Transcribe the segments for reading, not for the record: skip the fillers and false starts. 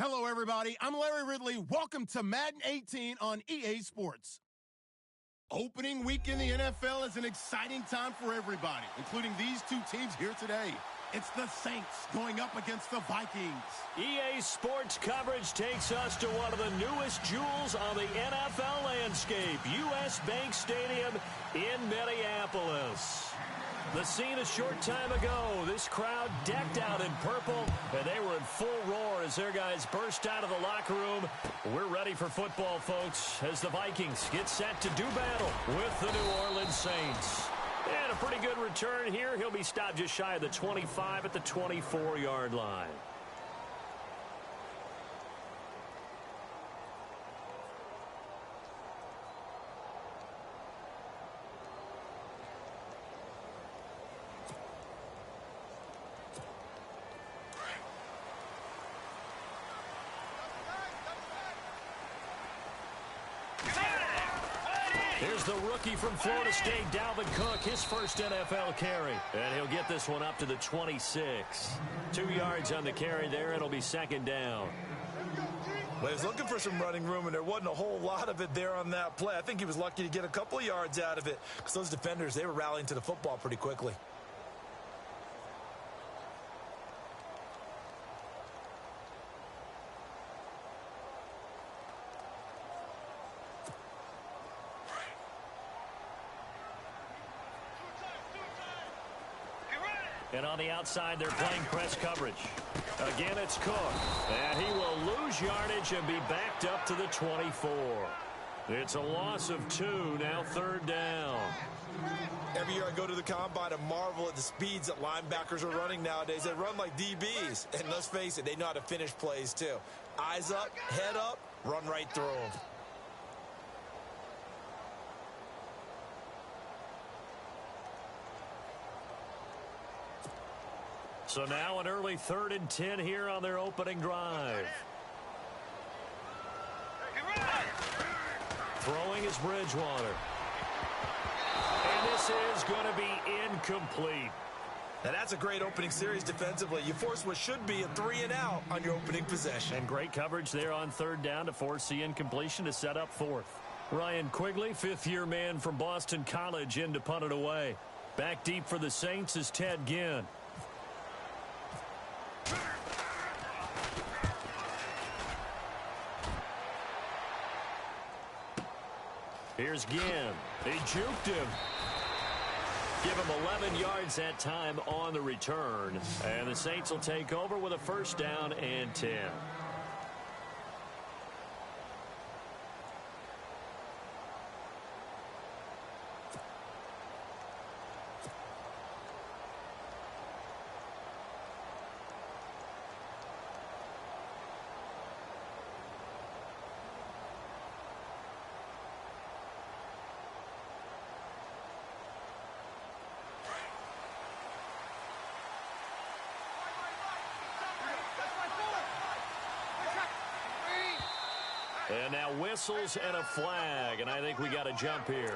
Hello, everybody. I'm Larry Ridley. Welcome to Madden 18 on EA Sports. Opening week in the NFL is an exciting time for everybody, including these two teams here today. It's the Saints going up against the Vikings. EA Sports coverage takes us to one of the newest jewels on the NFL landscape, US Bank Stadium in Minneapolis. The scene a short time ago, this crowd decked out in purple, and they were in full roar as their guys burst out of the locker room. We're ready for football, folks, as the Vikings get set to do battle with the New Orleans Saints. And a pretty good return here. He'll be stopped just shy of the 25 at the 24-yard line. Here's the rookie from Florida State, Dalvin Cook, his first NFL carry. And he'll get this one up to the 26. 2 yards on the carry there. It'll be second down. Well, he was looking for some running room, and there wasn't a whole lot of it there on that play. I think he was lucky to get a couple of yards out of it because those defenders, they were rallying to the football pretty quickly. And on the outside, they're playing press coverage. Again, it's Cook. And he will lose yardage and be backed up to the 24. It's a loss of 2, now third down. Every year I go to the combine and marvel at the speeds that linebackers are running nowadays. They run like DBs. And let's face it, they know how to finish plays too. Eyes up, head up, run right through them. So now an early 3rd and 10 here on their opening drive. Throwing is Bridgewater. And this is going to be incomplete. Now that's a great opening series defensively. You force what should be a 3-and-out on your opening possession. And great coverage there on 3rd down to force the incompletion to set up 4th. Ryan Quigley, 5th-year man from Boston College, in to punt it away. Back deep for the Saints is Ted Ginn. Here's Ginn. He juked him. Give him 11 yards that time on the return. And the Saints will take over with a 1st down and 10. And now whistles and a flag, and I think we got a jump here.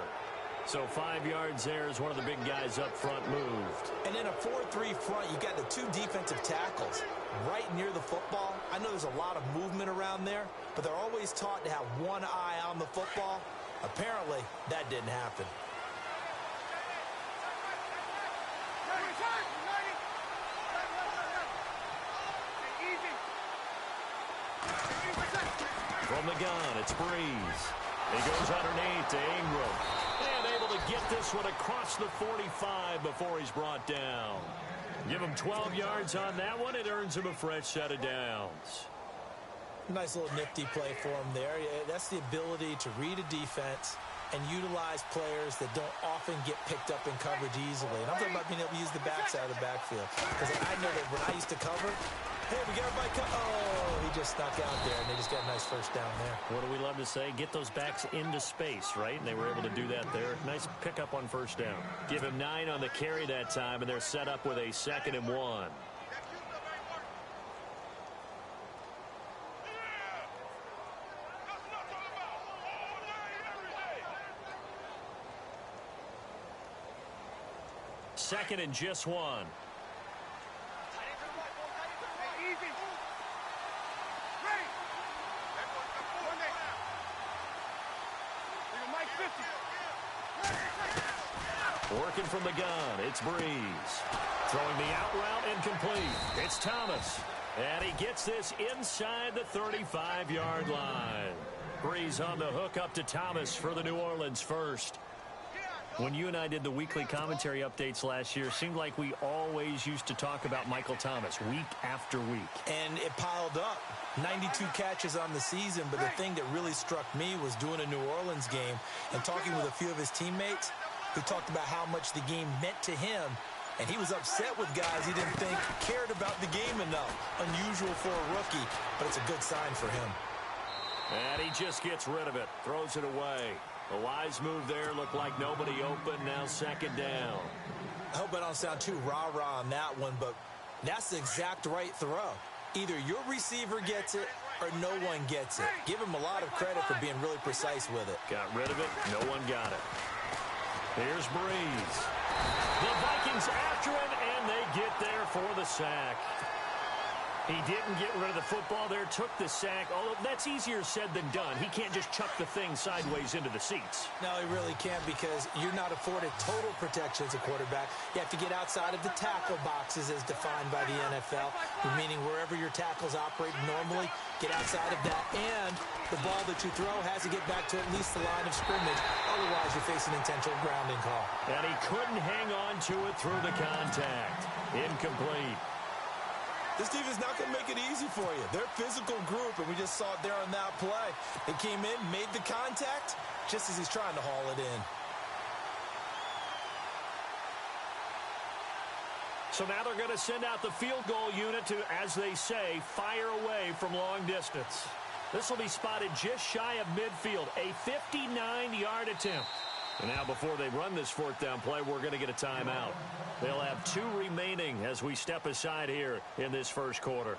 So 5 yards there as one of the big guys up front moved. And in a 4-3 front, you got the 2 defensive tackles right near the football. I know there's a lot of movement around there, but they're always taught to have one eye on the football. Apparently, that didn't happen. From the gun, it's Breeze. He goes underneath to Ingram. And able to get this one across the 45 before he's brought down. Give him 12 yards on that one. It earns him a fresh set of downs. Nice little nifty play for him there. That's the ability to read a defense and utilize players that don't often get picked up in coverage easily. And I'm talking about being able to use the backside of the backfield. Because I know that when I used to cover, hey, we got everybody covered. Oh, he just snuck out there, and they just got a nice first down there. What do we love to say? Get those backs into space, right? And they were able to do that there. Nice pickup on 1st down. Give him 9 on the carry that time, and they're set up with a 2nd and 1. Second and just 1. Working from the gun, it's Breeze. Throwing the out route incomplete. It's Thomas. And he gets this inside the 35-yard line. Breeze on the hook up to Thomas for the New Orleans first. When you and I did the weekly commentary updates last year, it seemed like we always used to talk about Michael Thomas week after week. And it piled up. 92 catches on the season, but the thing that really struck me was doing a New Orleans game and talking with a few of his teammates who talked about how much the game meant to him. And he was upset with guys he didn't think cared about the game enough. Unusual for a rookie, but it's a good sign for him. And he just gets rid of it, throws it away. A wise move there, looked like nobody open, now second down. I hope I don't sound too rah-rah on that one, but that's the exact right throw. Either your receiver gets it or no one gets it. Give him a lot of credit for being really precise with it. Got rid of it, no one got it. Here's Breeze. The Vikings after him, and they get there for the sack. He didn't get rid of the football there, took the sack. Although that's easier said than done. He can't just chuck the thing sideways into the seats. No, he really can't because you're not afforded total protection as a quarterback. You have to get outside of the tackle boxes as defined by the NFL, meaning wherever your tackles operate normally, get outside of that. And the ball that you throw has to get back to at least the line of scrimmage. Otherwise, you're facing intentional grounding call. And he couldn't hang on to it through the contact. Incomplete. This defense is not going to make it easy for you. They're a physical group, and we just saw it there on that play. They came in, made the contact, just as he's trying to haul it in. So now they're going to send out the field goal unit to, as they say, fire away from long distance. This will be spotted just shy of midfield, a 59-yard attempt. And now before they run this fourth down play, we're going to get a timeout. They'll have 2 remaining as we step aside here in this first quarter.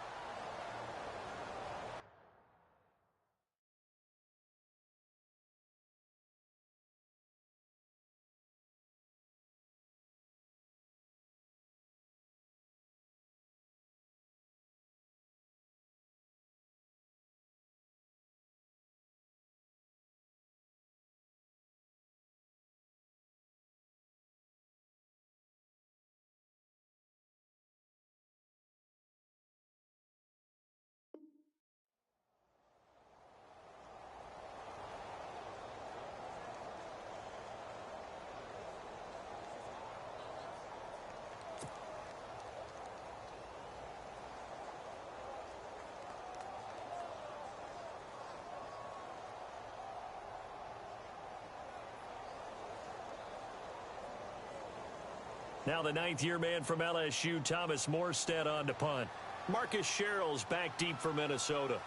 Now the 9th-year man from LSU, Thomas Morstead, on to punt. Marcus Sherrill's back deep for Minnesota.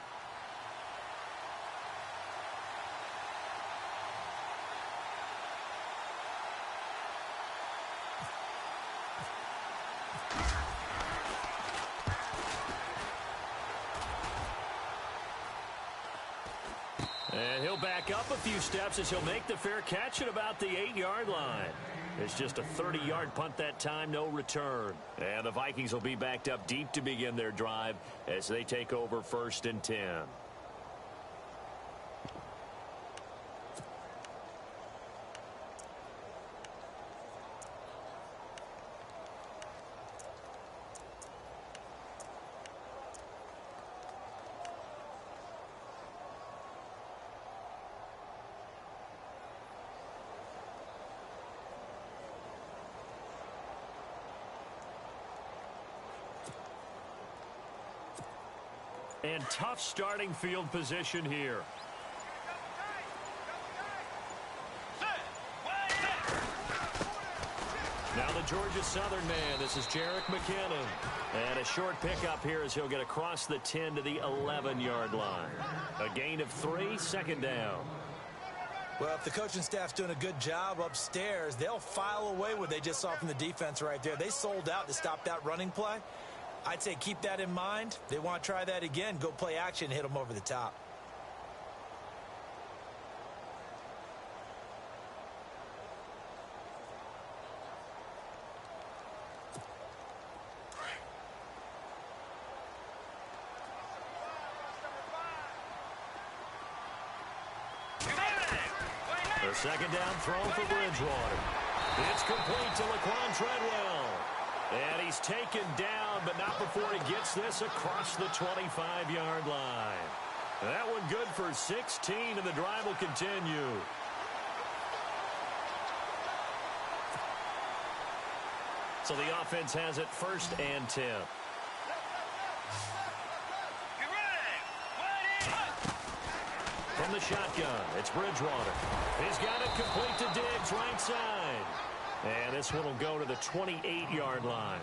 And he'll back up a few steps as he'll make the fair catch at about the 8-yard line. It's just a 30-yard punt that time, no return. And the Vikings will be backed up deep to begin their drive as they take over 1st and 10. And tough starting field position here. Now the Georgia Southern man. This is Jerick McKinnon. And a short pickup here as he'll get across the 10 to the 11-yard line. A gain of 3, 2nd down. Well, if the coaching staff's doing a good job upstairs, they'll file away what they just saw from the defense right there. They sold out to stop that running play. I'd say keep that in mind. They want to try that again. Go play action, hit them over the top. The second down throw for Bridgewater. It's complete to Laquan Treadwell. And he's taken down, but not before he gets this across the 25-yard line. That one good for 16, and the drive will continue. So the offense has it 1st and 10. From the shotgun, it's Bridgewater. He's got it complete to Diggs, right side. And this one will go to the 28-yard line.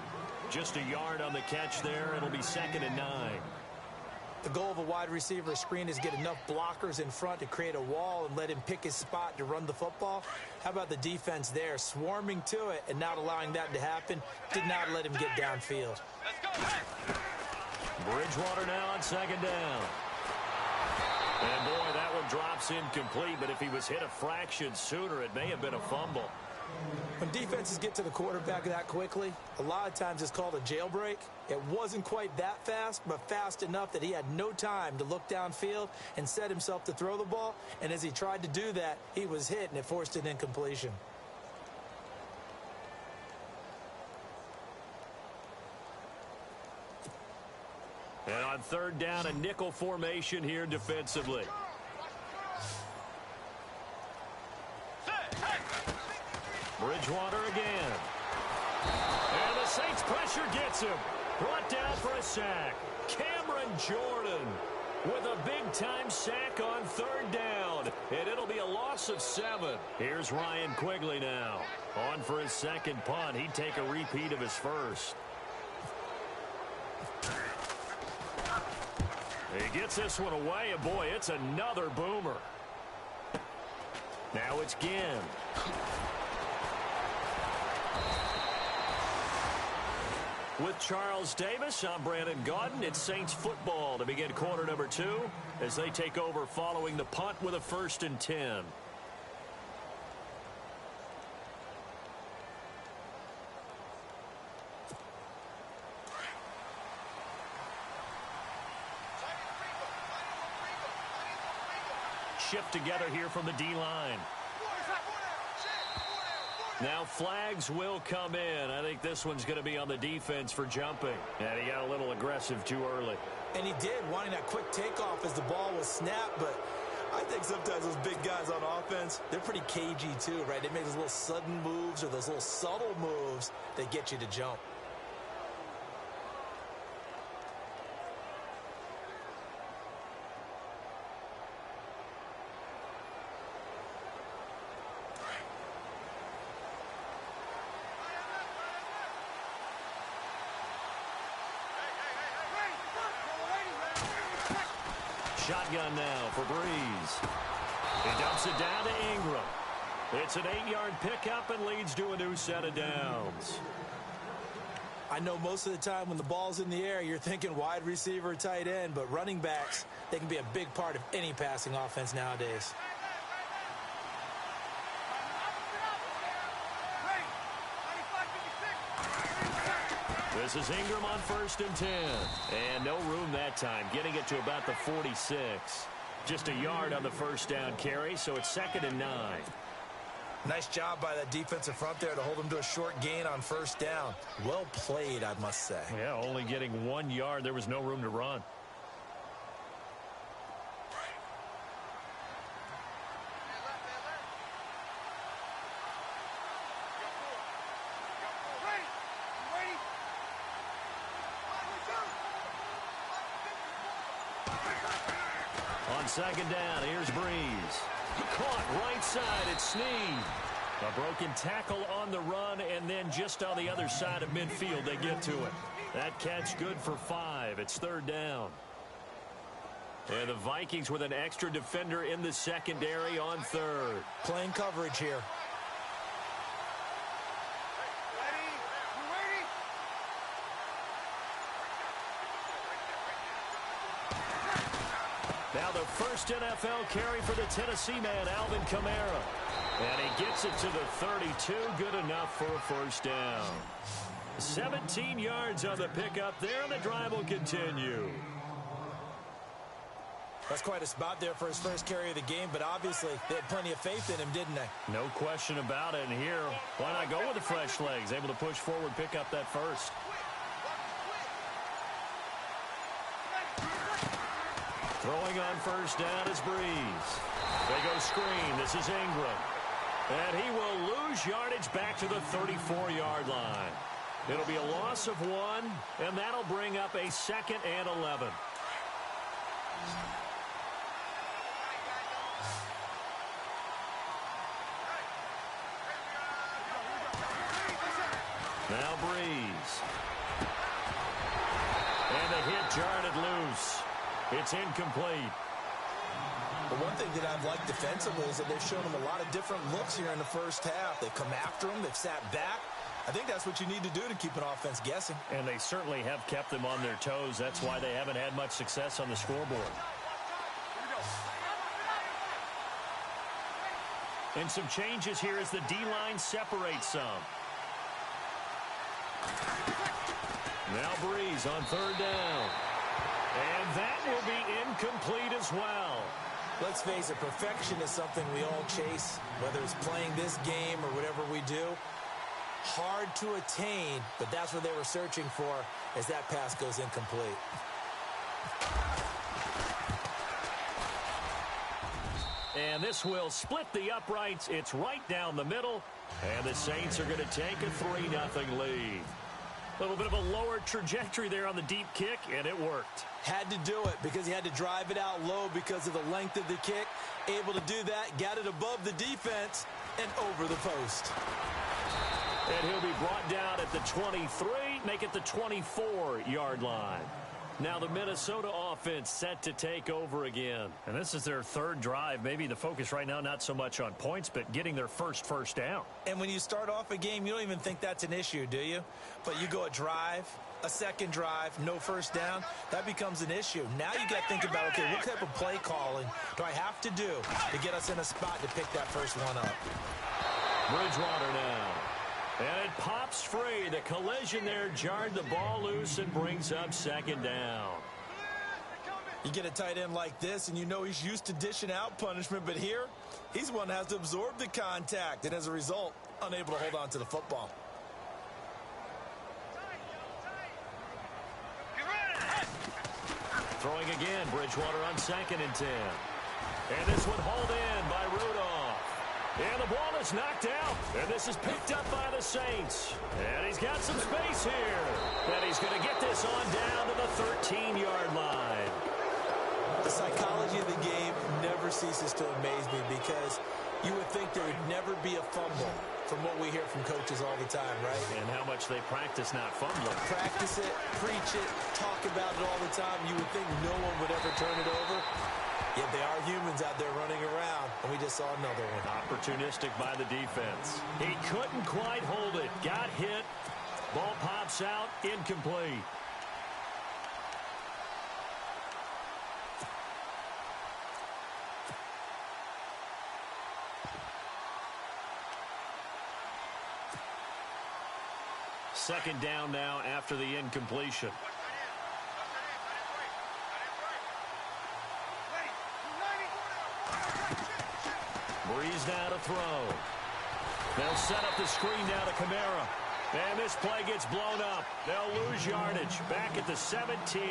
Just a yard on the catch there. It'll be 2nd and 9. The goal of a wide receiver screen is get enough blockers in front to create a wall and let him pick his spot to run the football. How about the defense there, swarming to it and not allowing that to happen? Did not let him get downfield. Bridgewater now on 2nd down. And boy, that one drops incomplete, but if he was hit a fraction sooner, it may have been a fumble. When defenses get to the quarterback that quickly, a lot of times it's called a jailbreak. It wasn't quite that fast, but fast enough that he had no time to look downfield and set himself to throw the ball. And as he tried to do that, he was hit, and it forced an incompletion. And on 3rd down, a nickel formation here defensively. Bridgewater again. And the Saints pressure gets him. Brought down for a sack. Cameron Jordan with a big-time sack on 3rd down. And it'll be a loss of 7. Here's Ryan Quigley now. On for his 2nd punt. He'd take a repeat of his 1st. He gets this one away, and boy, it's another boomer. Now it's Ginn. With Charles Davis, I'm Brandon Gaudin. It's Saints football to begin quarter number 2 as they take over following the punt with a 1st and 10. Shift together here from the D-line. Now flags will come in. I think this one's going to be on the defense for jumping. And he got a little aggressive too early. And he did, wanting that quick takeoff as the ball was snapped. But I think sometimes those big guys on offense, they're pretty cagey too, right? They make those little sudden moves or those little subtle moves that get you to jump. Shotgun now for Breeze. He dumps it down to Ingram. It's an 8-yard pickup and leads to a new set of downs. I know most of the time when the ball's in the air, you're thinking wide receiver, tight end, but running backs, they can be a big part of any passing offense nowadays. This is Ingram on 1st and 10. And no room that time, getting it to about the 46. Just a yard on the 1st down carry, so it's 2nd and 9. Nice job by that defensive front there to hold him to a short gain on 1st down. Well played, I must say. Yeah, only getting 1 yard. There was no room to run. On 2nd down, here's Breeze. Caught right side, it's Snead. A broken tackle on the run, and then just on the other side of midfield, they get to it. That catch good for 5. It's 3rd down. And the Vikings with an extra defender in the secondary on 3rd. Playing coverage here. Now the first NFL carry for the Tennessee man, Alvin Kamara. And he gets it to the 32. Good enough for a 1st down. 17 yards on the pickup there, and the drive will continue. That's quite a spot there for his first carry of the game, but obviously they had plenty of faith in him, didn't they? No question about it. And here, why not go with the fresh legs? Able to push forward, pick up that first. Throwing on first down is Breeze. They go screen. This is Ingram. And he will lose yardage back to the 34-yard line. It'll be a loss of 1, and that'll bring up a 2nd and 11. Now Breeze. And the hit jarred it loose. It's incomplete. The one thing that I've liked defensively is that they've shown him a lot of different looks here in the first half. They've come after him. They've sat back. I think that's what you need to do to keep an offense guessing. And they certainly have kept them on their toes. That's why they haven't had much success on the scoreboard. And some changes here as the D-line separates some. Now Breeze on third down. And that will be incomplete as well. Let's face it, perfection is something we all chase, whether it's playing this game or whatever we do. Hard to attain, but that's what they were searching for as that pass goes incomplete. And this will split the uprights. It's right down the middle. And the Saints are going to take a 3-0 lead. A little bit of a lower trajectory there on the deep kick, and it worked. Had to do it because he had to drive it out low because of the length of the kick. Able to do that, got it above the defense and over the post. And he'll be brought down at the 23, make it the 24-yard line. Now the Minnesota offense set to take over again. And this is their third drive. Maybe the focus right now not so much on points, but getting their first down. And when you start off a game, you don't even think that's an issue, do you? But you go a drive, a second drive, no first down, that becomes an issue. Now you got to think about, okay, what type of play calling do I have to do to get us in a spot to pick that first one up? Bridgewater now. And it pops free. The collision there jarred the ball loose and brings up second down. You get a tight end like this, and you know he's used to dishing out punishment, but here, he's one that has to absorb the contact, and as a result, unable to hold on to the football. Throwing again, Bridgewater on 2nd and 10. And this one hauled in by Rudolph. And the ball is knocked out. And this is picked up by the Saints. And he's got some space here. And he's going to get this on down to the 13-yard line. The psychology of the game never ceases to amaze me because you would think there would never be a fumble from what we hear from coaches all the time, right? And how much they practice not fumbling. Practice it, preach it, talk about it all the time. You would think no one would ever turn it over. Yet they are humans out there running around, and we just saw another one. Opportunistic by the defense. He couldn't quite hold it. Got hit. Ball pops out. Incomplete. Second down now after the incompletion. Breeze now to throw. They'll set up the screen down to Kamara. And this play gets blown up. They'll lose yardage back at the 17.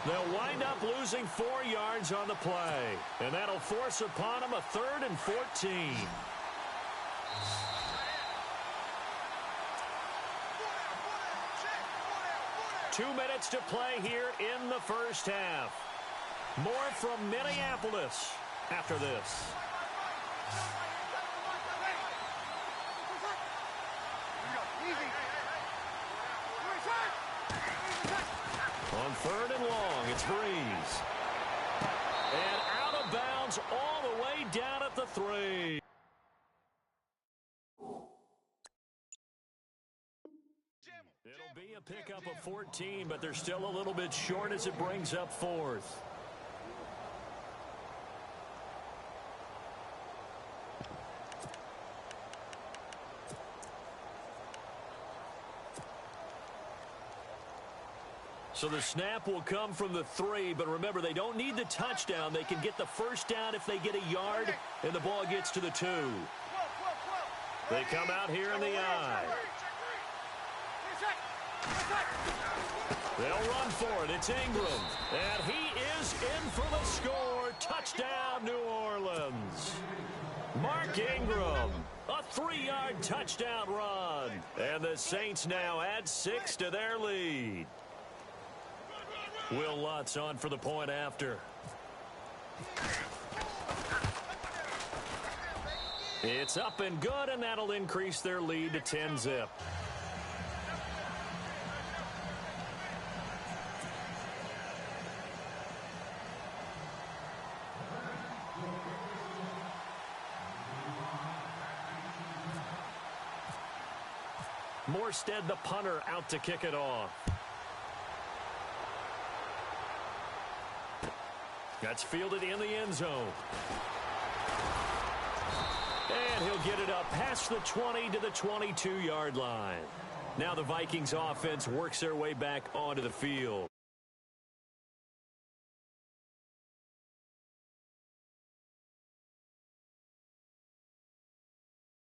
They'll wind up losing 4 yards on the play. And that'll force upon them a 3rd and 14. Two minutes to play here in the first half. More from Minneapolis after this. On 3rd and long, it's Breeze. And out of bounds all the way down at the 3. It'll be a pickup of 14, but they're still a little bit short as it brings up 4th. So the snap will come from the 3, but remember, they don't need the touchdown. They can get the first down if they get a yard, and the ball gets to the 2. They come out here in the I. They'll run for it. It's Ingram. And he is in for the score. Touchdown, New Orleans. Mark Ingram, a 3-yard touchdown run. And the Saints now add 6 to their lead. Will Lutz on for the point after. It's up and good, and that'll increase their lead to 10-zip. Morstead, the punter, out to kick it off. That's fielded in the end zone. And he'll get it up past the 20 to the 22-yard line. Now the Vikings offense works their way back onto the field.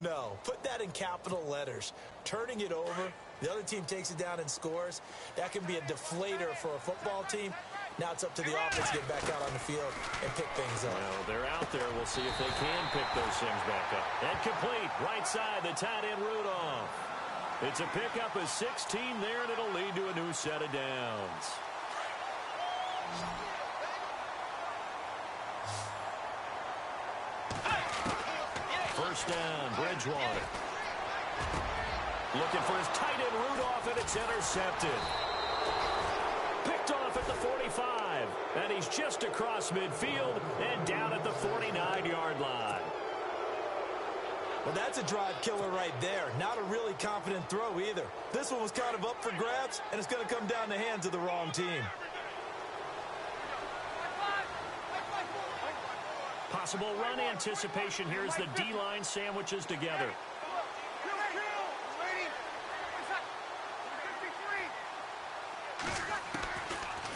No, put that in capital letters. Turning it over, the other team takes it down and scores. That can be a deflator for a football team. Now it's up to the offense to get back out on the field and pick things up. Well, they're out there. We'll see if they can pick those things back up. And complete, right side, the tight end Rudolph. It's a pickup of 16 there, and it'll lead to a new set of downs. First down, Bridgewater. Looking for his tight end Rudolph, and it's intercepted. Picked off at the 45, and he's just across midfield and down at the 49-yard line. Well, that's a drive killer right there. Not a really confident throw either. This one was kind of up for grabs, and it's going to come down the hands of the wrong team. Possible run anticipation here as the D-line sandwiches together.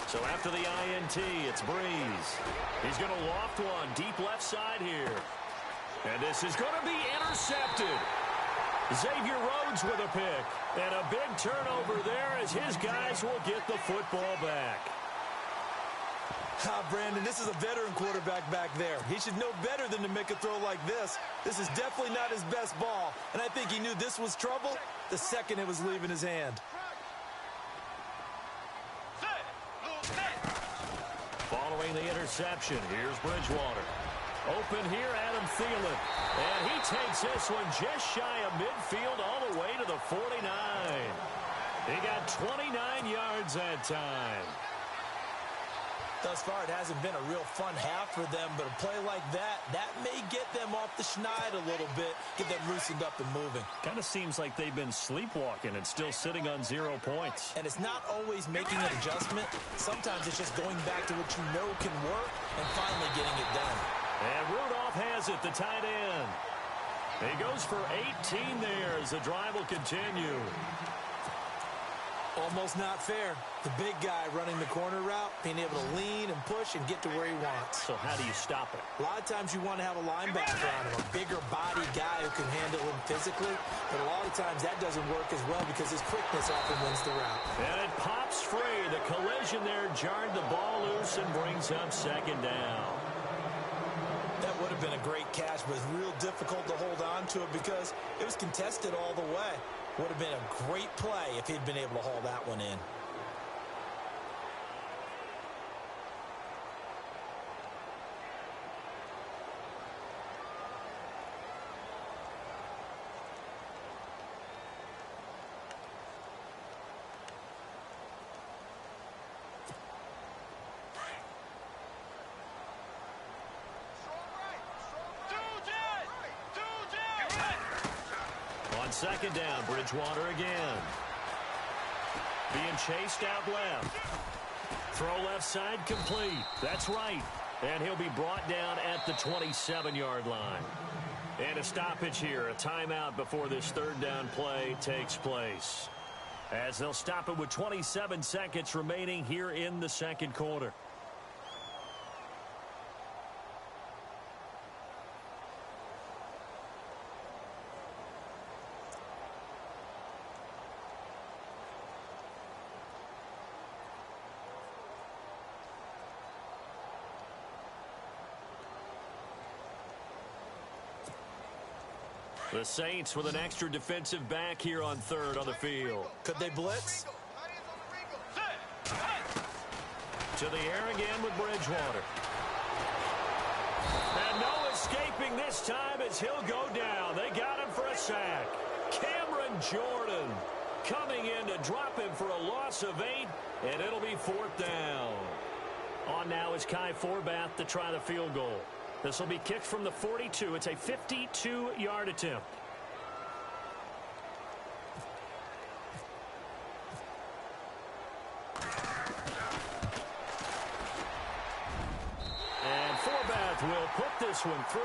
So after the INT, it's Breeze. He's going to loft one deep left side here. And this is going to be intercepted. Xavier Rhodes with a pick. And a big turnover there as his guys will get the football back. Brandon, this is a veteran quarterback back there. He should know better than to make a throw like this. This is definitely not his best ball. And I think he knew this was trouble the second it was leaving his hand. Following the interception, here's Bridgewater. Open here, Adam Thielen. And he takes this one just shy of midfield all the way to the 49. He got 29 yards that time. Thus far, it hasn't been a real fun half for them, but a play like that may get them off the schneid a little bit, get them loosened up and moving. Kind of seems like they've been sleepwalking and still sitting on 0 points. And it's not always making an adjustment. Sometimes it's just going back to what you know can work and finally getting it done. And Rudolph has it, the tight end. He goes for 18 there as the drive will continue. Almost not fair. The big guy running the corner route, being able to lean and push and get to where he wants. So how do you stop it? A lot of times you want to have a linebacker on him, a bigger body guy who can handle him physically. But a lot of times that doesn't work as well because his quickness often wins the route. And it pops free. The collision there jarred the ball loose and brings up second down. That would have been a great catch, but it's real difficult to hold on to it because it was contested all the way. Would have been a great play if he'd been able to haul that one in. Second down, Bridgewater again. Being chased out left. Throw left side complete. That's right. And he'll be brought down at the 27-yard line. And a stoppage here, a timeout before this third down play takes place. as they'll stop it with 27 seconds remaining here in the second quarter. The Saints with an extra defensive back here on third on the field. Could they blitz? To the air again with Bridgewater. And no escaping this time as he'll go down. They got him for a sack. Cameron Jordan coming in to drop him for a loss of 8, and it'll be 4th down. On now is Kai Forbath to try the field goal. This will be kicked from the 42. It's a 52-yard attempt. And Forbath will put this one through,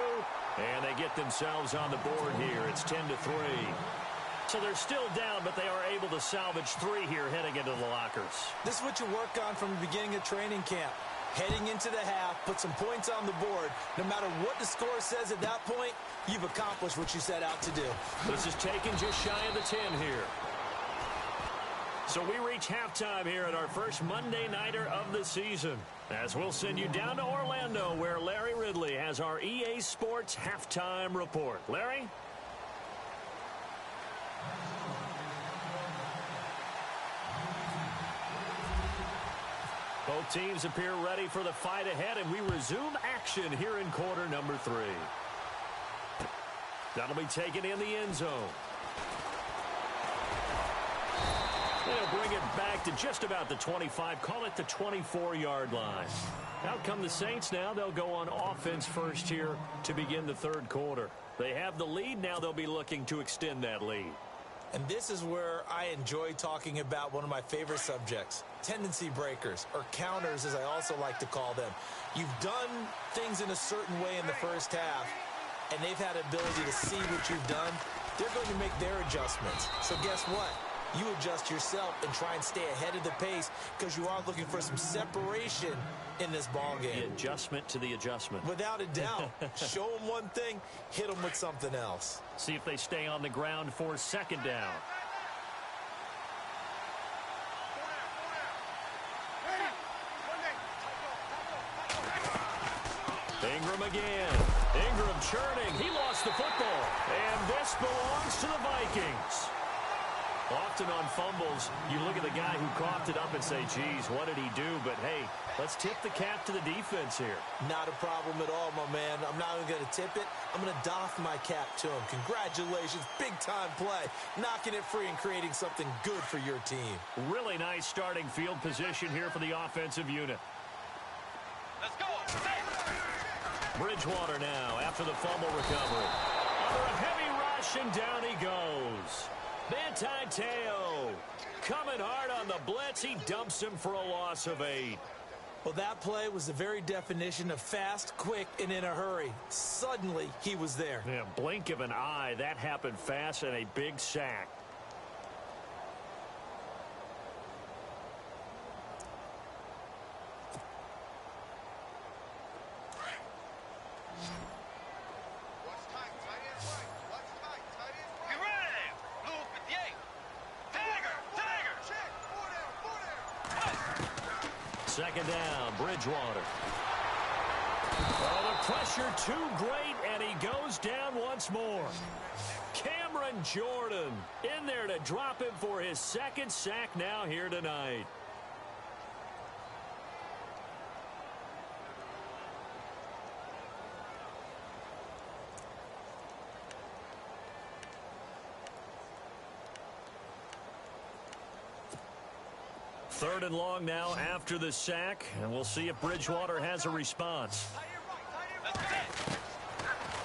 and they get themselves on the board here. It's 10-3. So they're still down, but they are able to salvage 3 here heading into the lockers. This is what you work on from the beginning of training camp. Heading into the half, put some points on the board. No matter what the score says at that point, you've accomplished what you set out to do. This is taken just shy of the 10 here. So we reach halftime here at our first Monday Nighter of the season, as we'll send you down to Orlando, where Larry Ridley has our EA Sports Halftime Report. Larry? Both teams appear ready for the fight ahead, and we resume action here in quarter number 3. That'll be taken in the end zone. They'll bring it back to just about the 25, call it the 24-yard line. Out come the Saints now. They'll go on offense first here to begin the third quarter. They have the lead. Now they'll be looking to extend that lead. And this is where I enjoy talking about one of my favorite subjects, tendency breakers, or counters as I also like to call them. You've done things in a certain way in the first half, and they've had the ability to see what you've done. They're going to make their adjustments. So guess what? You adjust yourself and try and stay ahead of the pace because you are looking for some separation in this ball game. The adjustment to the adjustment. Without a doubt. Show them one thing, hit them with something else. See if they stay on the ground for second down. Ingram again. Ingram churning. He lost the football. And this belongs to the Vikings. Often on fumbles, you look at the guy who coughed it up and say, geez, what did he do? But, hey, let's tip the cap to the defense here. Not a problem at all, my man. I'm not even going to tip it. I'm going to doff my cap to him. Congratulations. Big-time play. Knocking it free and creating something good for your team. Really nice starting field position here for the offensive unit. Let's go. Bridgewater now after the fumble recovery. Under a heavy rush, and down he goes. Manti Te'o coming hard on the blitz. He dumps him for a loss of 8. Well, that play was the very definition of fast, quick, and in a hurry. Suddenly, he was there. Yeah, blink of an eye. That happened fast, and a big sack. Second down, Bridgewater. Oh, the pressure too great, and he goes down once more. Cameron Jordan in there to drop him for his second sack now here tonight. Third and long now after the sack, and we'll see if Bridgewater has a response.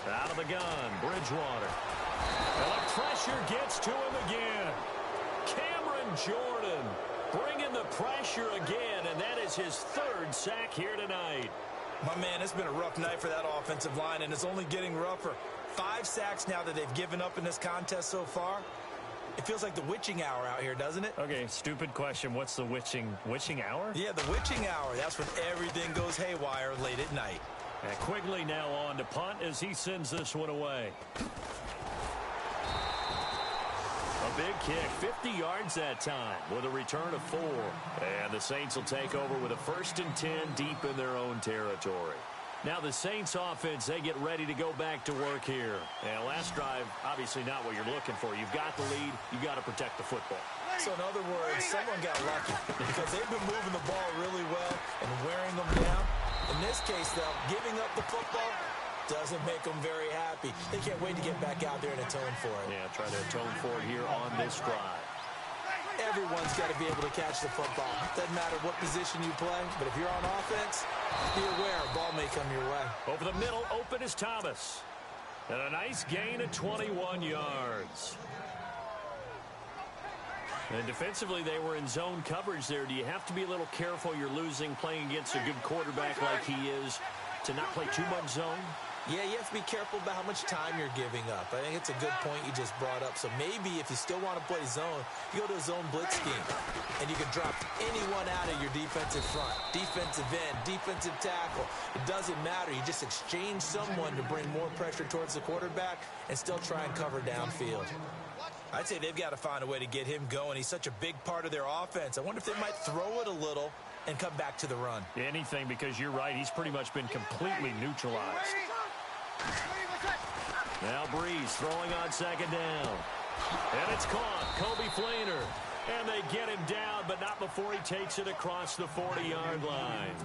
Out of the gun, Bridgewater. And the pressure gets to him again. Cameron Jordan bringing the pressure again, and that is his third sack here tonight. My man, it's been a rough night for that offensive line, and it's only getting rougher. 5 sacks now that they've given up in this contest so far. It feels like the witching hour out here, doesn't it? Okay, stupid question. What's the witching hour? Yeah, the witching hour. That's when everything goes haywire late at night. And Quigley now on to punt as he sends this one away. A big kick, 50 yards that time with a return of 4. And the Saints will take over with a 1st and 10 deep in their own territory. Now the Saints offense, they get ready to go back to work here. And last drive, obviously not what you're looking for. You've got the lead. You've got to protect the football. So in other words, someone got lucky because they've been moving the ball really well and wearing them down. In this case, though, giving up the football doesn't make them very happy. They can't wait to get back out there and atone for it. Yeah, try to atone for it here on this drive. Everyone's got to be able to catch the football. Doesn't matter what position you play, but if you're on offense, be aware a ball may come your way. Over the middle, open is Thomas. And a nice gain of 21 yards. And defensively, they were in zone coverage there. Do you have to be a little careful you're losing playing against a good quarterback like he is to not play too much zone? Yeah, you have to be careful about how much time you're giving up. I think it's a good point you just brought up. So maybe if you still want to play zone, you go to a zone blitz scheme. And you can drop anyone out of your defensive front. Defensive end, defensive tackle. It doesn't matter. You just exchange someone to bring more pressure towards the quarterback and still try and cover downfield. I'd say they've got to find a way to get him going. He's such a big part of their offense. I wonder if they might throw it a little and come back to the run. Anything, because you're right. He's pretty much been completely neutralized. Now Breeze throwing on 2nd down. And it's caught. Kobe Fleener. And they get him down, but not before he takes it across the 40-yard line.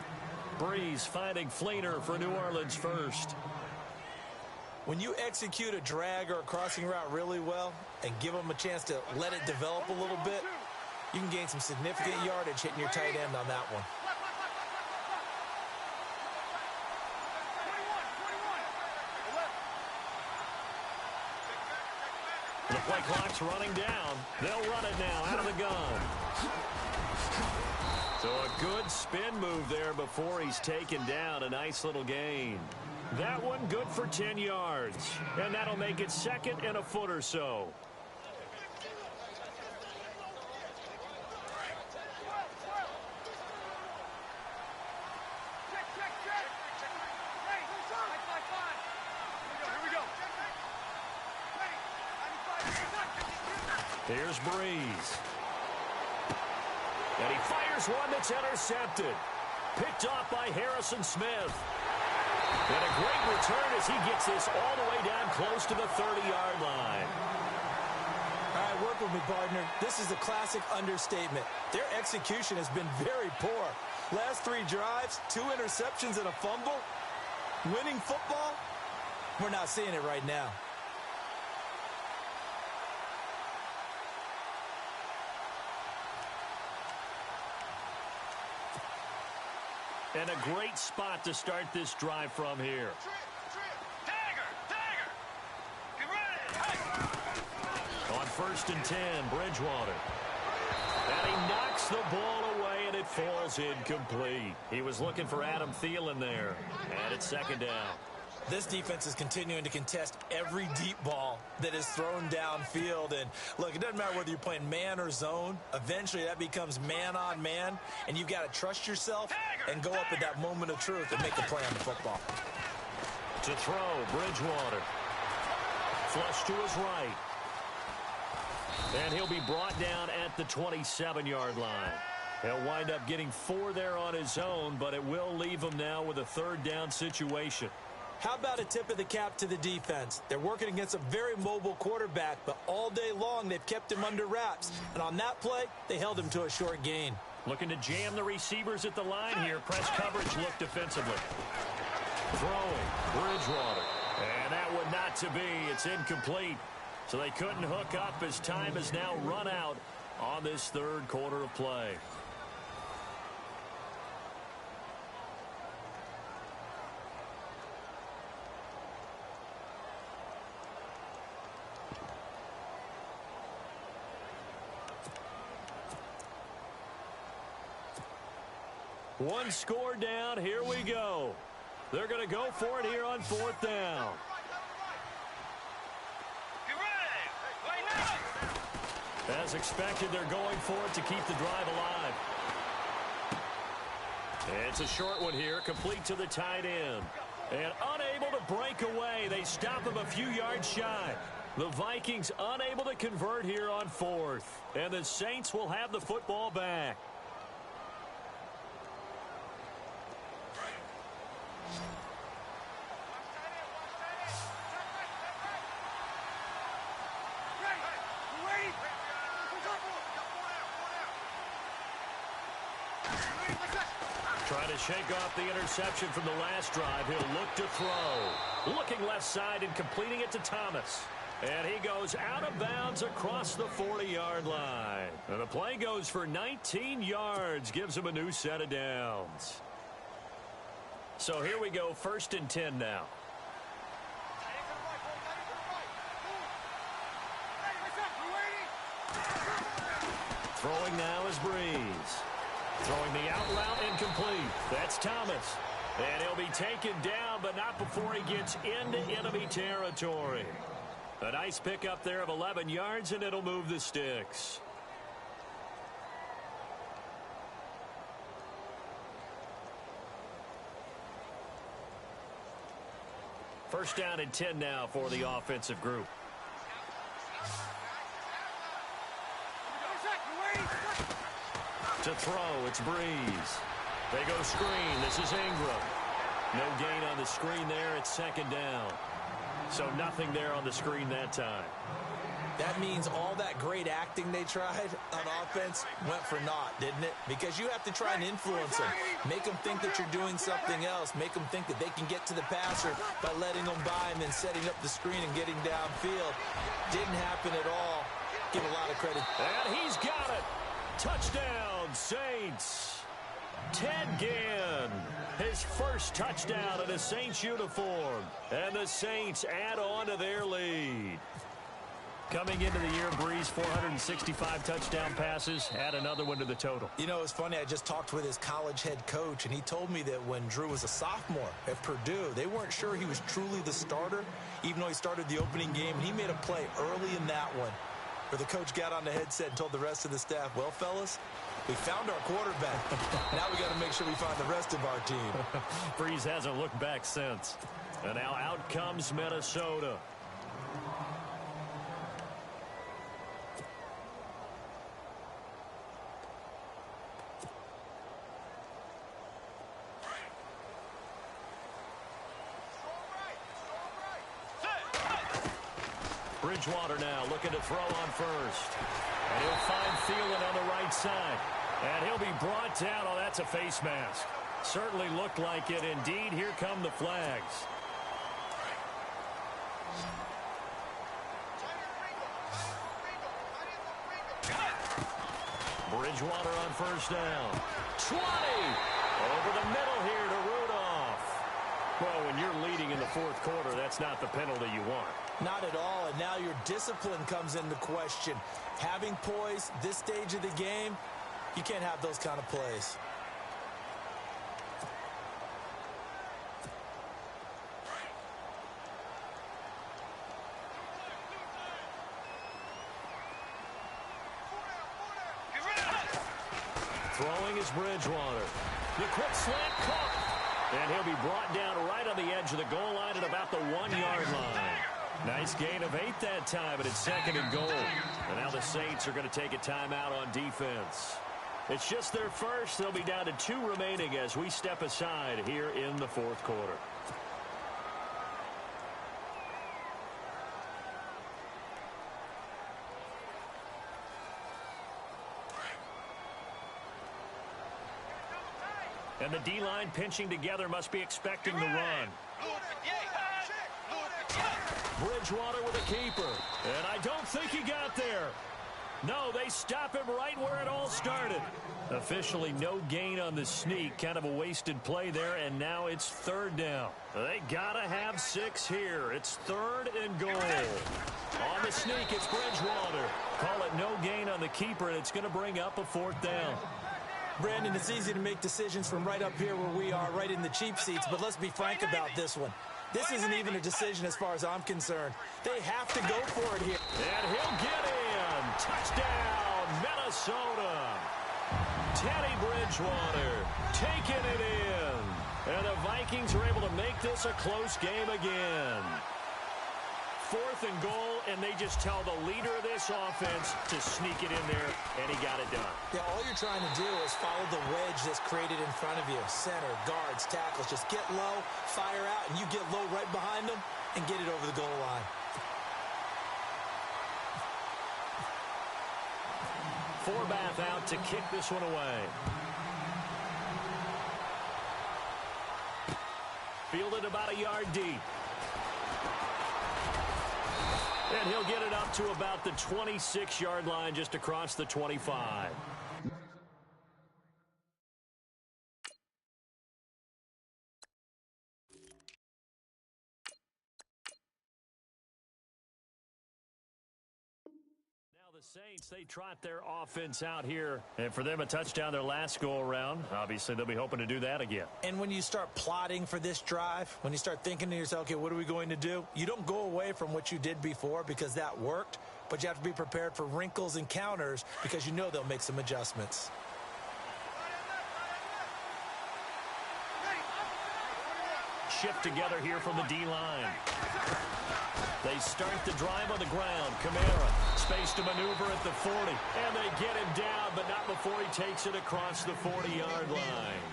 Breeze finding Fleener for New Orleans first. When you execute a drag or a crossing route really well and give them a chance to let it develop a little bit, you can gain some significant yardage hitting your tight end on that one. The play clock's running down. They'll run it now out of the gun. So a good spin move there before he's taken down. A nice little gain. That one good for 10 yards. And that'll make it 2nd and a foot or so. Here's Breeze. And he fires one that's intercepted. Picked off by Harrison Smith. And a great return as he gets this all the way down close to the 30-yard line. All right, work with me, partner. This is a classic understatement. Their execution has been very poor. Last 3 drives, 2 interceptions and a fumble. Winning football? We're not seeing it right now. And a great spot to start this drive from here. On 1st and 10, Bridgewater. And he knocks the ball away, and it falls incomplete. He was looking for Adam Thielen there. And it's 2nd down. This defense is continuing to contest every deep ball that is thrown downfield. And, look, it doesn't matter whether you're playing man or zone. Eventually, that becomes man-on-man, and you've got to trust yourself and go up at that moment of truth and make a play on the football. To throw, Bridgewater. Flush to his right. And he'll be brought down at the 27-yard line. He'll wind up getting 4 there on his own, but it will leave him now with a 3rd down situation. How about a tip of the cap to the defense? They're working against a very mobile quarterback, but all day long they've kept him under wraps. And on that play, they held him to a short gain. Looking to jam the receivers at the line here. Press coverage look defensively. Throwing, Bridgewater. And that one not to be. It's incomplete. So they couldn't hook up as time has now run out on this 3rd quarter of play. One score down. Here we go. They're going to go for it here on 4th down. As expected, they're going for it to keep the drive alive. It's a short one here, complete to the tight end. And unable to break away. They stop him a few yards shy. The Vikings unable to convert here on fourth. And the Saints will have the football back. Trying to shake off the interception from the last drive. He'll look to throw. Looking left side and completing it to Thomas. And he goes out of bounds across the 40-yard line. And the play goes for 19 yards. Gives him a new set of downs. So here we go, 1st and 10 now. Throwing now is Breeze. Throwing the out route incomplete. That's Thomas. And he'll be taken down, but not before he gets into enemy territory. A nice pickup there of 11 yards, and it'll move the sticks. First down and 10 now for the offensive group. To throw, it's Breeze. They go screen. This is Ingram. No gain on the screen there. It's 2nd down. So nothing there on the screen that time. That means all that great acting they tried on offense went for naught, didn't it? Because you have to try and influence them. Make them think that you're doing something else. Make them think that they can get to the passer by letting them by and then setting up the screen and getting downfield. Didn't happen at all. Give a lot of credit. And he's got it. Touchdown, Saints. Ted Ginn, his first touchdown in a Saints uniform. And the Saints add on to their lead. Coming into the year, Breeze, 465 touchdown passes. Add another one to the total. You know, it's funny. I just talked with his college head coach, and he told me that when Drew was a sophomore at Purdue, they weren't sure he was truly the starter, even though he started the opening game. And he made a play early in that one where the coach got on the headset and told the rest of the staff, well, fellas, we found our quarterback. Now we got to make sure we find the rest of our team. Breeze hasn't looked back since. And now out comes Minnesota. Bridgewater now looking to throw on first. And he'll find Thielen on the right side. And he'll be brought down. Oh, that's a face mask. Certainly looked like it. Indeed, here come the flags. Bridgewater on first down. 20! Over the middle here to Rudolph. Well, when you're leading in the fourth quarter, that's not the penalty you want. Not at all, and now your discipline comes into question. Having poise this stage of the game, you can't have those kind of plays. Throwing is Bridgewater. The quick slant caught. And he'll be brought down right on the edge of the goal line at about the 1-yard line. Nice gain of 8 that time, and it's 2nd and goal. And now the Saints are going to take a timeout on defense. It's just their first. They'll be down to 2 remaining as we step aside here in the fourth quarter. And the D-line pinching together must be expecting the run. Bridgewater with a keeper. And I don't think he got there. No, they stop him right where it all started. Officially no gain on the sneak. Kind of a wasted play there, and now it's 3rd down. They gotta have 6 here. It's 3rd and goal. On the sneak, it's Bridgewater. Call it no gain on the keeper, and it's going to bring up a 4th down. Brandon, it's easy to make decisions from right up here where we are, right in the cheap seats, but let's be frank about this one. This isn't even a decision as far as I'm concerned. They have to go for it here. And he'll get in. Touchdown, Minnesota. Teddy Bridgewater taking it in. And the Vikings are able to make this a close game again. 4th and goal, and they just tell the leader of this offense to sneak it in there, and he got it done. Yeah, all you're trying to do is follow the wedge that's created in front of you. Center, guards, tackles. Just get low, fire out, and you get low right behind them and get it over the goal line. Forbath out to kick this one away. Fielded about a yard deep. And he'll get it up to about the 26-yard line, just across the 25. Saints, they trot their offense out here, and for them a touchdown their last go around. Obviously they'll be hoping to do that again. And when you start plotting for this drive, when you start thinking to yourself, okay, what are we going to do? You don't go away from what you did before because that worked, but you have to be prepared for wrinkles and counters because you know they'll make some adjustments. Shift together here from the D-line. They start the drive on the ground. Kamara, space to maneuver at the 40. And they get him down, but not before he takes it across the 40-yard line.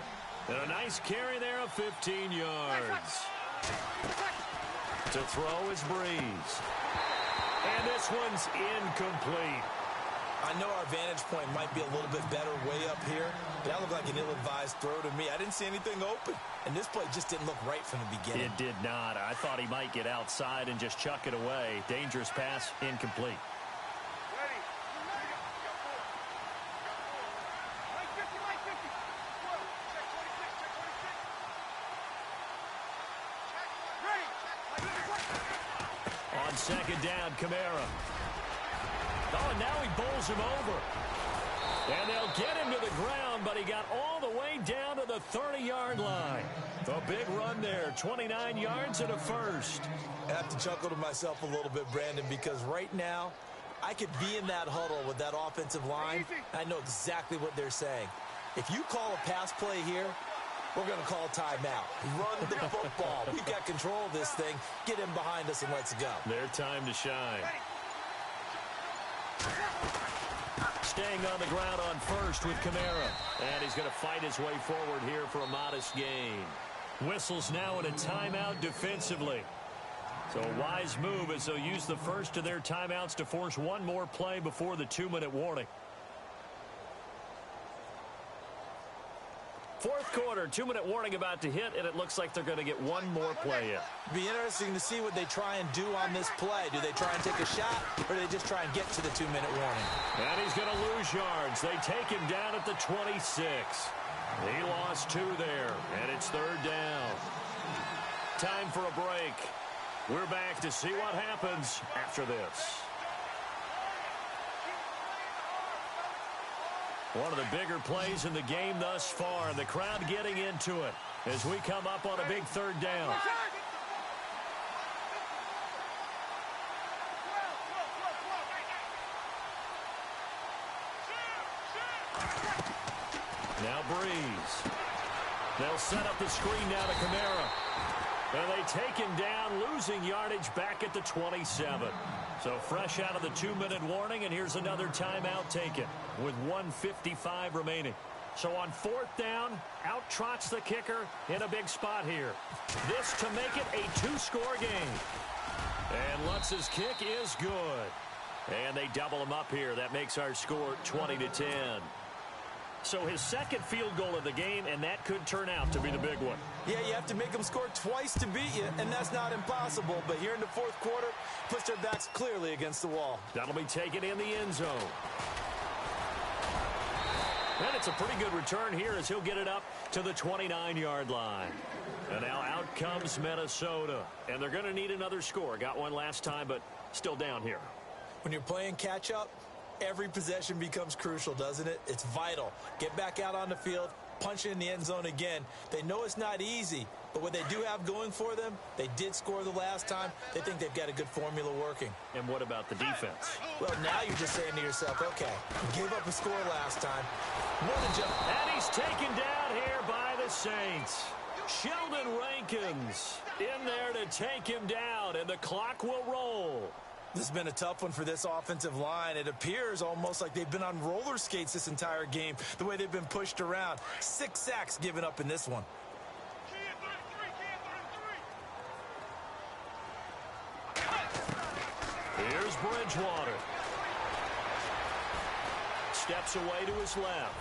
And a nice carry there of 15 yards. To throw is Breeze. And this one's incomplete. I know our vantage point might be a little bit better way up here, but that looked like an ill-advised throw to me. I didn't see anything open, and this play just didn't look right from the beginning. It did not. I thought he might get outside and just chuck it away. Dangerous pass, incomplete. On second down, Kamara. Oh, and now he bowls him over. And they'll get him to the ground, but he got all the way down to the 30-yard line. A big run there, 29 yards and a first. I have to chuckle to myself a little bit, Brandon, because right now I could be in that huddle with that offensive line. I know exactly what they're saying. If you call a pass play here, we're going to call a timeout. Run the football. We've got control of this thing. Get him behind us and let's go. Their time to shine. Staying on the ground on first with Kamara. And he's going to fight his way forward here for a modest gain. Whistles now in a timeout defensively. So a wise move as they'll use the first of their timeouts to force one more play before the 2-minute warning. Fourth quarter, 2-minute warning about to hit, and it looks like they're going to get one more play in. Be interesting to see what they try and do on this play. Do they try and take a shot, or do they just try and get to the 2-minute warning? And he's going to lose yards. They take him down at the 26. He lost 2 there, and it's third down. Time for a break. We're back to see what happens after this. One of the bigger plays in the game thus far, and the crowd getting into it as we come up on a big third down. Now Breeze. They'll set up the screen now to Kamara. And they take him down, losing yardage back at the 27. So fresh out of the 2-minute warning, and here's another timeout taken with 1:55 remaining. So on fourth down, out trots the kicker in a big spot here. This to make it a 2-score game. And Lutz's kick is good. And they double him up here. That makes our score 20-10. So his second field goal of the game, and that could turn out to be the big one. Yeah, you have to make them score twice to beat you, and that's not impossible. But here in the fourth quarter, puts their backs clearly against the wall. That'll be taken in the end zone. And it's a pretty good return here as he'll get it up to the 29-yard line. And now out comes Minnesota. And they're going to need another score. Got one last time, but still down here. When you're playing catch-up, every possession becomes crucial, doesn't it? It's vital. Get back out on the field, punching in the end zone again. They know it's not easy, but what they do have going for them, they did score the last time. They think they've got a good formula working. And what about the defense? Well, now you're just saying to yourself, okay, you gave up a score last time. And he's taken down here by the Saints. Sheldon Rankins in there to take him down, and the clock will roll. This has been a tough one for this offensive line. It appears almost like they've been on roller skates this entire game, the way they've been pushed around. 6 sacks given up in this one. Here's Bridgewater. Steps away to his left.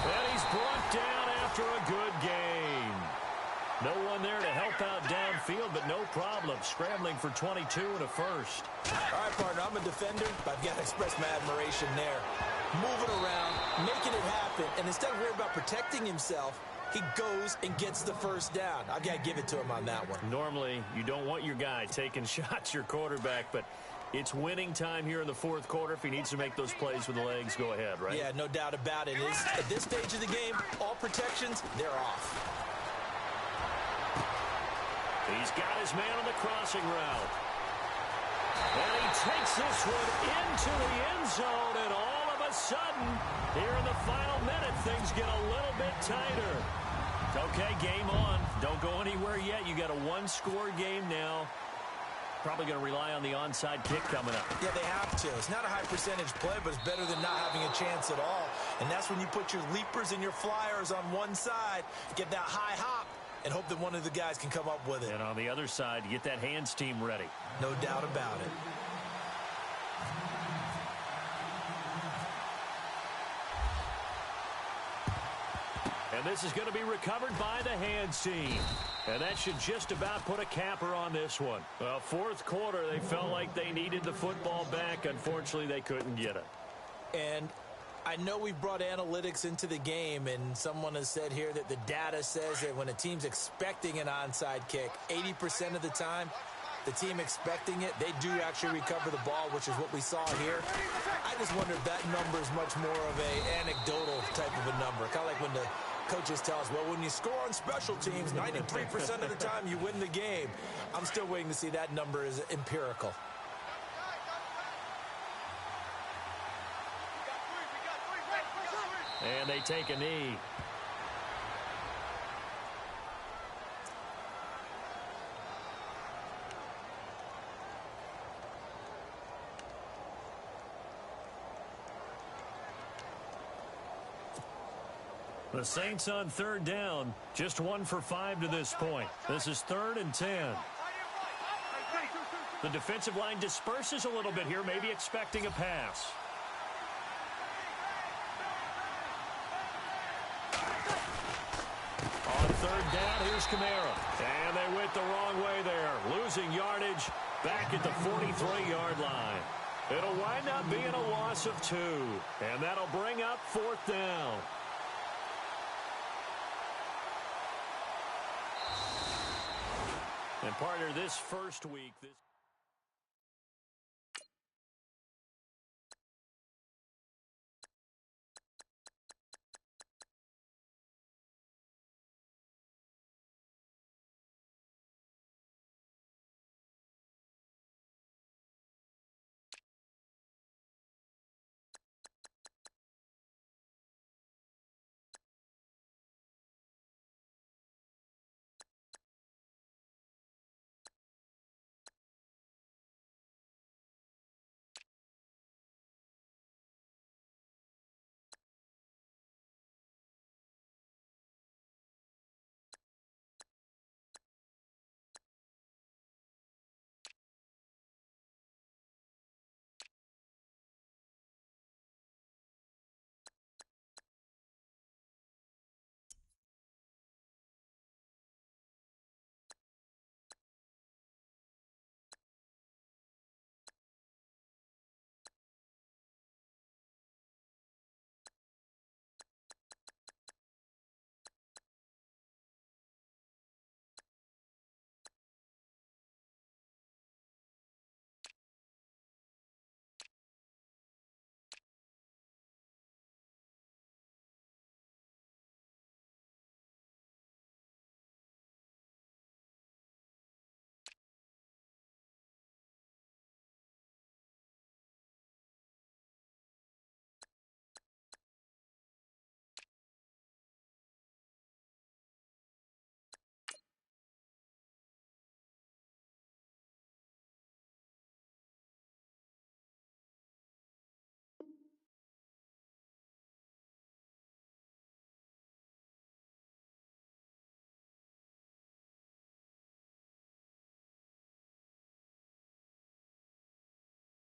And he's brought down after a good game. No one there to help out downfield, but no problem. Scrambling for 22 and a first. All right, partner, I'm a defender, but I've got to express my admiration there. Moving around, making it happen, and instead of worrying about protecting himself, he goes and gets the first down. I've got to give it to him on that one. Normally, you don't want your guy taking shots, your quarterback, but it's winning time here in the fourth quarter. If he needs to make those plays with the legs, go ahead, right? Yeah, no doubt about it. At this stage of the game, all protections, they're off. He's got his man on the crossing route. And he takes this one into the end zone, and all of a sudden, here in the final minute, things get a little bit tighter. Okay, game on. Don't go anywhere yet. You got a one-score game now. Probably going to rely on the onside kick coming up. Yeah, they have to. It's not a high-percentage play, but it's better than not having a chance at all. And that's when you put your leapers and your flyers on one side, get that high hop, and hope that one of the guys can come up with it. And on the other side, get that hands team ready. No doubt about it. And this is going to be recovered by the hands team. And that should just about put a capper on this one. Well, fourth quarter, they felt like they needed the football back. Unfortunately, they couldn't get it. And I know we've brought analytics into the game, and someone has said here that the data says that when a team's expecting an onside kick, 80% of the time, the team expecting it, they do actually recover the ball, which is what we saw here. I just wonder if that number is much more of an anecdotal type of a number. Kind of like when the coaches tell us, well, when you score on special teams, 93% of the time you win the game. I'm still waiting to see that number is empirical. And they take a knee. The Saints on third down, just 1 for 5 to this point. This is 3rd and 10. The defensive line disperses a little bit here, maybe expecting a pass. On third down, here's Kamara. And they went the wrong way there, losing yardage back at the 43-yard line. It'll wind up being a loss of 2, and that'll bring up 4th down. And partner, this first week, this